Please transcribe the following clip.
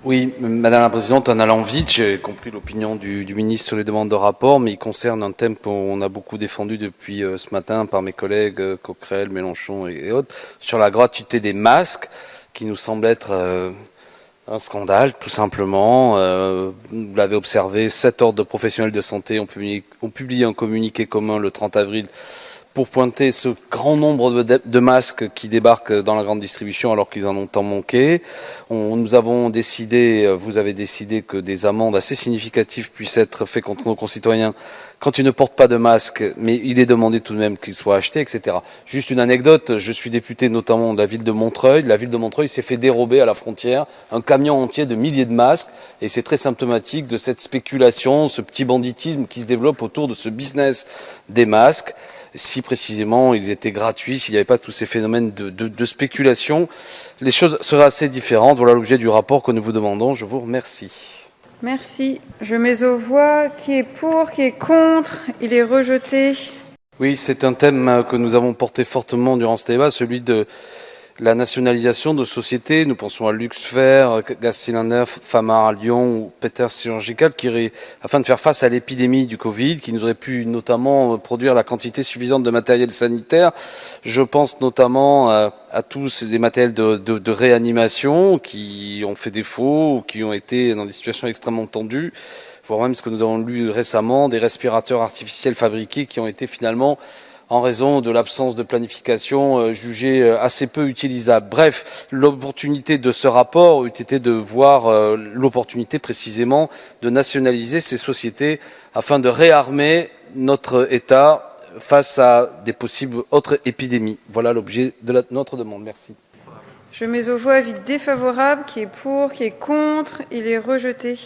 Oui, Madame la Présidente, en allant vite, j'ai compris l'opinion du ministre sur les demandes de rapport, mais il concerne un thème qu'on a beaucoup défendu depuis ce matin par mes collègues Coquerel, Mélenchon et autres, sur la gratuité des masques, qui nous semble être un scandale, tout simplement. Vous l'avez observé, 7 ordres de professionnels de santé ont publié un communiqué commun le 30 avril pour pointer ce grand nombre de masques qui débarquent dans la grande distribution alors qu'ils en ont tant manqué. Nous avons décidé, vous avez décidé que des amendes assez significatives puissent être faites contre nos concitoyens quand ils ne portent pas de masque, mais il est demandé tout de même qu'ils soient achetés, etc. Juste une anecdote, je suis député notamment de la ville de Montreuil. La ville de Montreuil s'est fait dérober à la frontière un camion entier de milliers de masques, et c'est très symptomatique de cette spéculation, ce petit banditisme qui se développe autour de ce business des masques. Si précisément ils étaient gratuits, s'il n'y avait pas tous ces phénomènes de spéculation, les choses seraient assez différentes. Voilà l'objet du rapport que nous vous demandons. Je vous remercie. Merci. Je mets aux voix. Qui est pour, qui est contre? Il est rejeté. Oui, c'est un thème que nous avons porté fortement durant ce débat, celui de la nationalisation de sociétés. Nous pensons à Luxfer, Gaz Cylinder, Famar à Lyon ou Peters Chirurgical, afin de faire face à l'épidémie du Covid, qui nous aurait pu notamment produire la quantité suffisante de matériel sanitaire. Je pense notamment à tous les matériels de réanimation qui ont fait défaut ou qui ont été dans des situations extrêmement tendues, voire même ce que nous avons lu récemment, des respirateurs artificiels fabriqués qui ont été finalement, en raison de l'absence de planification, jugés assez peu utilisables. Bref, l'opportunité de ce rapport eût été de voir l'opportunité précisément de nationaliser ces sociétés afin de réarmer notre État face à des possibles autres épidémies. Voilà l'objet de notre demande. Merci. Je mets aux voix avis défavorable. Qui est pour, qui est contre? Il est rejeté.